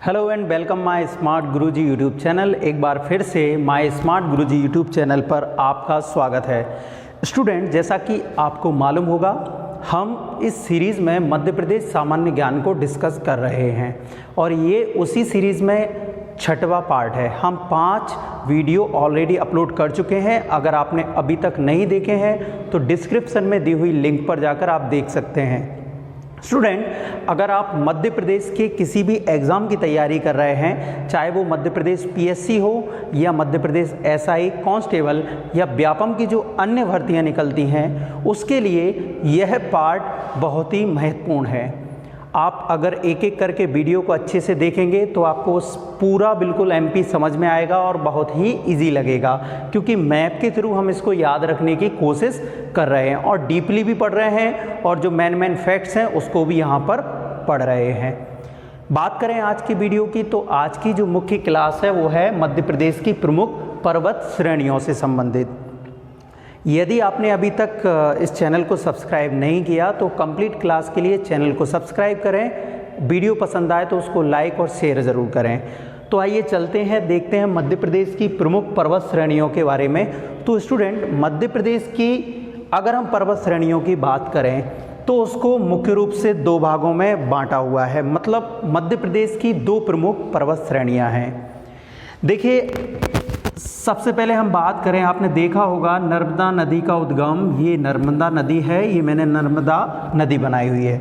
Hello and welcome my smart Guruji YouTube channel. एक बार फिर से my smart Guruji YouTube channel पर आपका स्वागत है। स्टूडेंट, जैसा कि आपको मालूम होगा, हम इस सीरीज़ में मध्य प्रदेश सामान्य ज्ञान को डिस्कस कर रहे हैं और ये उसी सीरीज़ में छठवां पार्ट है। हम 5 वीडियो ऑलरेडी अपलोड कर चुके हैं। अगर आपने अभी तक नहीं देखे हैं तो डिस्क्रिप्शन में दी हुई लिंक पर जाकर आप देख सकते हैं। स्टूडेंट, अगर आप मध्य प्रदेश के किसी भी एग्ज़ाम की तैयारी कर रहे हैं, चाहे वो मध्य प्रदेश पीएससी हो या मध्य प्रदेश एसआई कांस्टेबल या व्यापम की जो अन्य भर्तियां निकलती हैं, उसके लिए यह पार्ट बहुत ही महत्वपूर्ण है। आप अगर एक एक करके वीडियो को अच्छे से देखेंगे तो आपको पूरा बिल्कुल एमपी समझ में आएगा और बहुत ही इजी लगेगा, क्योंकि मैप के थ्रू हम इसको याद रखने की कोशिश कर रहे हैं और डीपली भी पढ़ रहे हैं और जो मेन फैक्ट्स हैं उसको भी यहाँ पर पढ़ रहे हैं। बात करें आज की वीडियो की, तो आज की जो मुख्य क्लास है वो है मध्य प्रदेश की प्रमुख पर्वत श्रेणियों से संबंधित। यदि आपने अभी तक इस चैनल को सब्सक्राइब नहीं किया तो कंप्लीट क्लास के लिए चैनल को सब्सक्राइब करें। वीडियो पसंद आए तो उसको लाइक और शेयर ज़रूर करें। तो आइए चलते हैं, देखते हैं मध्य प्रदेश की प्रमुख पर्वत श्रेणियों के बारे में। तो स्टूडेंट, मध्य प्रदेश की अगर हम पर्वत श्रेणियों की बात करें तो उसको मुख्य रूप से 2 भागों में बांटा हुआ है। मतलब मध्य प्रदेश की 2 प्रमुख पर्वत श्रेणियाँ हैं। देखिए, सबसे पहले हम बात करें, आपने देखा होगा नर्मदा नदी का उद्गम, ये नर्मदा नदी है, ये मैंने नर्मदा नदी बनाई हुई है।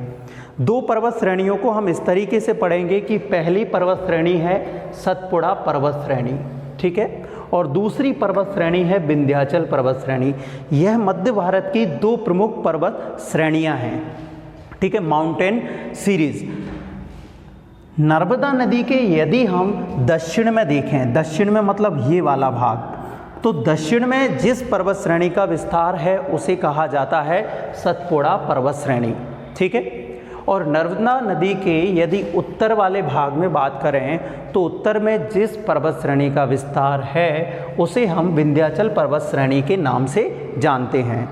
2 पर्वत श्रेणियों को हम इस तरीके से पढ़ेंगे कि पहली पर्वत श्रेणी है सतपुड़ा पर्वत श्रेणी, ठीक है, और दूसरी पर्वत श्रेणी है विंध्याचल पर्वत श्रेणी। यह मध्य भारत की 2 प्रमुख पर्वत श्रेणियां हैं, ठीक है, माउंटेन सीरीज। नर्मदा नदी के यदि हम दक्षिण में देखें, दक्षिण में मतलब ये वाला भाग, तो दक्षिण में जिस पर्वत श्रेणी का विस्तार है उसे कहा जाता है सतपुड़ा पर्वत श्रेणी, ठीक है। और नर्मदा नदी के यदि उत्तर वाले भाग में बात करें तो उत्तर में जिस पर्वत श्रेणी का विस्तार है उसे हम विंध्याचल पर्वत श्रेणी के नाम से जानते हैं।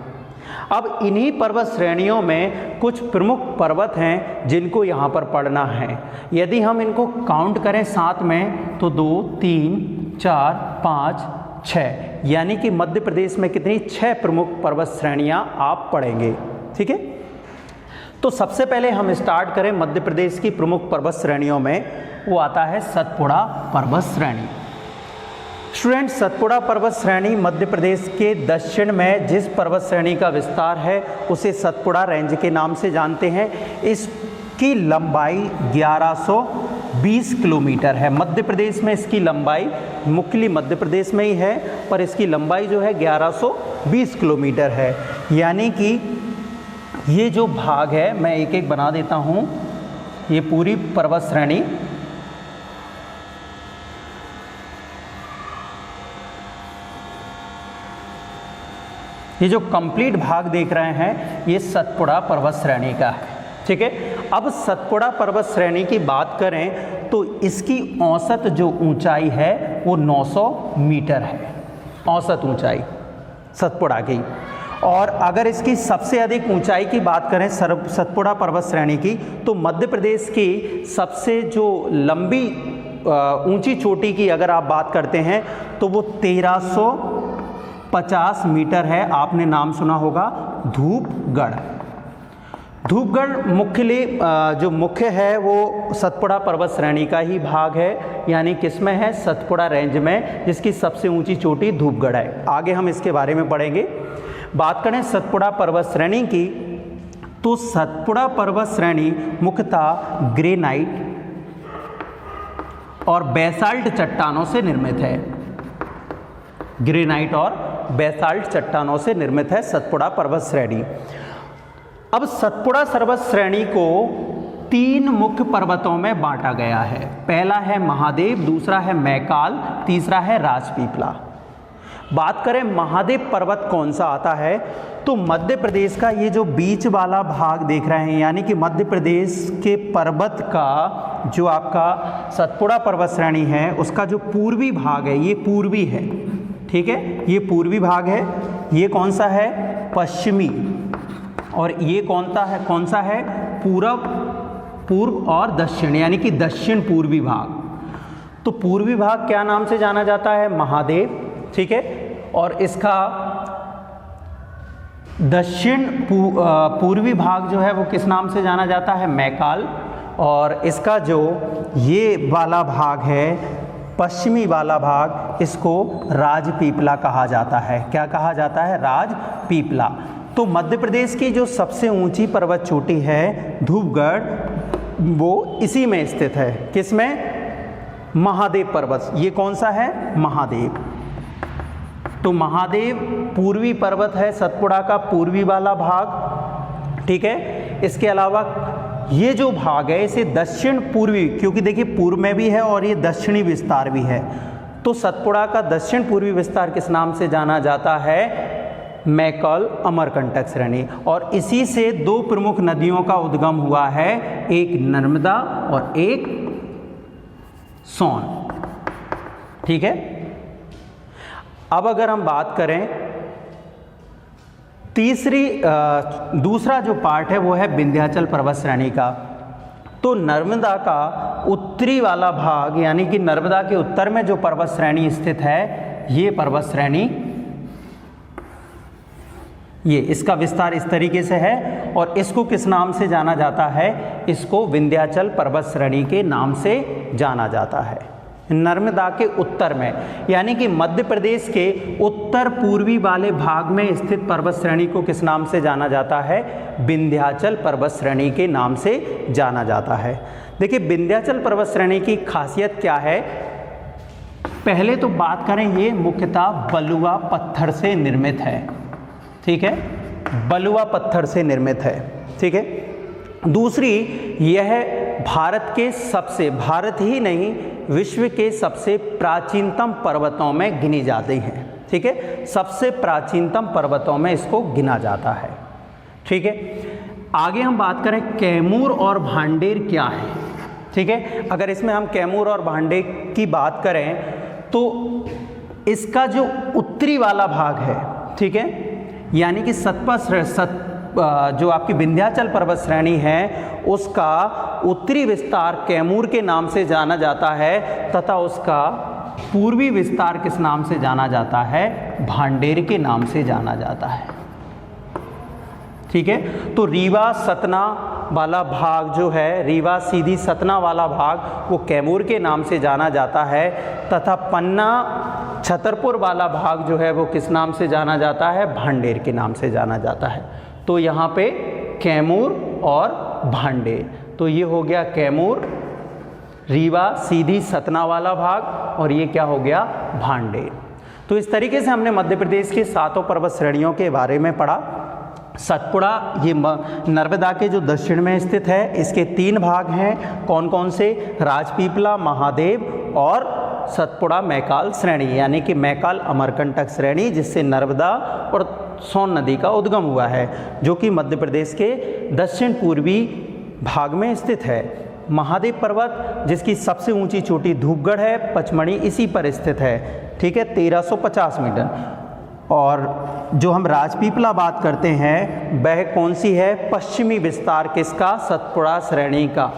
अब इन्हीं पर्वत श्रेणियों में कुछ प्रमुख पर्वत हैं जिनको यहाँ पर पढ़ना है। यदि हम इनको काउंट करें साथ में तो 2, 3, 4, 5, 6, यानी कि मध्य प्रदेश में कितनी 6 प्रमुख पर्वत श्रेणियाँ आप पढ़ेंगे, ठीक है। तो सबसे पहले हम स्टार्ट करें मध्य प्रदेश की प्रमुख पर्वत श्रेणियों में, वो आता है सतपुड़ा पर्वत श्रेणी। स्टूडेंट, सतपुड़ा पर्वत श्रेणी मध्य प्रदेश के दक्षिण में जिस पर्वत श्रेणी का विस्तार है उसे सतपुड़ा रेंज के नाम से जानते हैं। इसकी लंबाई 1120 किलोमीटर है। मध्य प्रदेश में इसकी लंबाई मुख्यली मध्य प्रदेश में ही है, पर इसकी लंबाई जो है 1120 किलोमीटर है। यानी कि ये जो भाग है, मैं एक एक बना देता हूँ, ये पूरी पर्वत श्रेणी ये जो कंप्लीट भाग देख रहे हैं ये सतपुड़ा पर्वत श्रेणी का है, ठीक है। अब सतपुड़ा पर्वत श्रेणी की बात करें तो इसकी औसत जो ऊंचाई है वो 900 मीटर है, औसत ऊंचाई सतपुड़ा की। और अगर इसकी सबसे अधिक ऊंचाई की बात करें सतपुड़ा पर्वत श्रेणी की, तो मध्य प्रदेश की सबसे जो लंबी ऊंची चोटी की अगर आप बात करते हैं तो वो 1350 मीटर है। आपने नाम सुना होगा धूपगढ़। धूपगढ़ जो मुख्य है वो सतपुड़ा पर्वत श्रेणी का ही भाग है, यानी किसमें है, सतपुड़ा रेंज में, जिसकी सबसे ऊंची चोटी धूपगढ़ है। आगे हम इसके बारे में पढ़ेंगे। बात करें सतपुड़ा पर्वत श्रेणी की, तो सतपुड़ा पर्वत श्रेणी मुख्यतः ग्रेनाइट और बेसाल्ट चट्टानों से निर्मित है। ग्रेनाइट और बेसाल्ट चट्टानों से निर्मित है सतपुड़ा पर्वत श्रेणी। अब सतपुड़ा पर्वत श्रेणी को 3 मुख्य पर्वतों में बांटा गया है। पहला है महादेव, दूसरा है मैकाल, तीसरा है राजपीपला। बात करें महादेव पर्वत कौन सा आता है, तो मध्य प्रदेश का ये जो बीच वाला भाग देख रहे हैं, यानी कि मध्य प्रदेश के पर्वत का जो आपका सतपुड़ा पर्वत श्रेणी है उसका जो पूर्वी भाग है ये पूर्वी है, ठीक है, ये पूर्वी भाग है। ये कौन सा है, पश्चिमी, और ये कौन सा है पूरब, पूर्व और दक्षिण, यानी कि दक्षिण पूर्वी भाग। तो पूर्वी भाग क्या नाम से जाना जाता है? महादेव, ठीक है। और इसका दक्षिण पूर्वी भाग जो है वो किस नाम से जाना जाता है? मैकाल। और इसका जो ये वाला भाग है, पश्चिमी वाला भाग, इसको राजपीपला कहा जाता है। क्या कहा जाता है? राजपीपला। तो मध्य प्रदेश की जो सबसे ऊंची पर्वत चोटी है धूपगढ़, वो इसी में स्थित है। किसमें? महादेव पर्वत। ये कौन सा है? महादेव। तो महादेव पूर्वी पर्वत है, सतपुड़ा का पूर्वी वाला भाग, ठीक है। इसके अलावा ये जो भाग है इसे दक्षिण पूर्वी, क्योंकि देखिए पूर्व में भी है और ये दक्षिणी विस्तार भी है, तो सतपुड़ा का दक्षिण पूर्वी विस्तार किस नाम से जाना जाता है? मैकल अमरकंटक श्रेणी। और इसी से दो प्रमुख नदियों का उद्गम हुआ है, एक नर्मदा और एक सोन, ठीक है। अब अगर हम बात करें दूसरा जो पार्ट है वो है विंध्याचल पर्वत श्रेणी का। तो नर्मदा का उत्तरी वाला भाग, यानी कि नर्मदा के उत्तर में जो पर्वत श्रेणी स्थित है, ये पर्वत श्रेणी, ये इसका विस्तार इस तरीके से है और इसको किस नाम से जाना जाता है? इसको विंध्याचल पर्वत श्रेणी के नाम से जाना जाता है। नर्मदा के उत्तर में, यानी कि मध्य प्रदेश के उत्तर पूर्वी वाले भाग में स्थित पर्वत श्रेणी को किस नाम से जाना जाता है? विंध्याचल पर्वत श्रेणी के नाम से जाना जाता है। देखिए विंध्याचल पर्वत श्रेणी की खासियत क्या है? पहले तो बात करें, ये मुख्यतः बलुआ पत्थर से निर्मित है, ठीक है। बलुआ पत्थर से निर्मित है, ठीक है। दूसरी, यह भारत ही नहीं विश्व के सबसे प्राचीनतम पर्वतों में गिनी जाती है, ठीक है। सबसे प्राचीनतम पर्वतों में इसको गिना जाता है, ठीक है। आगे हम बात करें कैमूर और भांडेर क्या है, ठीक है। अगर इसमें हम कैमूर और भांडेर की बात करें तो इसका जो उत्तरी वाला भाग है, ठीक है, यानी कि जो आपकी विंध्याचल पर्वत श्रेणी है उसका उत्तरी विस्तार कैमूर के नाम से जाना जाता है तथा उसका पूर्वी विस्तार किस नाम से जाना जाता है? भांडेर के नाम से जाना जाता है, ठीक है। तो रीवा सतना वाला भाग जो है, रीवा सीधी सतना वाला भाग, वो कैमूर के नाम से जाना जाता है तथा पन्ना छतरपुर वाला भाग जो है वो किस नाम से जाना जाता है? भांडेर के नाम से जाना जाता है। तो यहाँ पे कैमूर और भांडेर, तो ये हो गया कैमूर, रीवा सीधी सतना वाला भाग, और ये क्या हो गया? भांडेर। तो इस तरीके से हमने मध्य प्रदेश के 7 पर्वत श्रेणियों के बारे में पढ़ा। सतपुड़ा ये नर्मदा के जो दक्षिण में स्थित है, इसके 3 भाग हैं। कौन कौन से? राजपीपला, महादेव और सतपुड़ा मैकाल श्रेणी, यानी कि मैकाल अमरकंटक श्रेणी, जिससे नर्मदा और सोन नदी का उद्गम हुआ है, जो कि मध्य प्रदेश के दक्षिण पूर्वी भाग में स्थित है। महादेव पर्वत जिसकी सबसे ऊंची चोटी धूपगढ़ है, पचमढ़ी इसी पर स्थित है, ठीक है, 1350 मीटर। और जो हम राजपीपला बात करते हैं वह कौन सी है? पश्चिमी विस्तार किसका? सतपुड़ा श्रेणी का,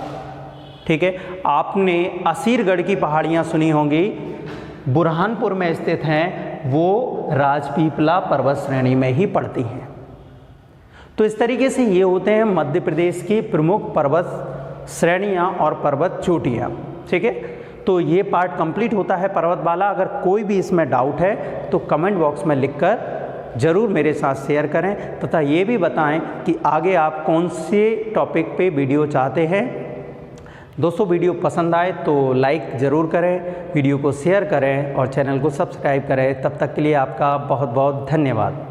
ठीक है। आपने असीरगढ़ की पहाड़ियाँ सुनी होंगी, बुरहानपुर में स्थित हैं, वो राजपीपला पर्वत श्रेणी में ही पड़ती हैं। तो इस तरीके से ये होते हैं मध्य प्रदेश की प्रमुख पर्वत श्रेणियाँ और पर्वत चोटियाँ, ठीक है। तो ये पार्ट कंप्लीट होता है पर्वत वाला। अगर कोई भी इसमें डाउट है तो कमेंट बॉक्स में लिखकर ज़रूर मेरे साथ शेयर करें तथा ये भी बताएं कि आगे आप कौन से टॉपिक पे वीडियो चाहते हैं। दोस्तों वीडियो पसंद आए तो लाइक ज़रूर करें, वीडियो को शेयर करें और चैनल को सब्सक्राइब करें। तब तक के लिए आपका बहुत बहुत धन्यवाद।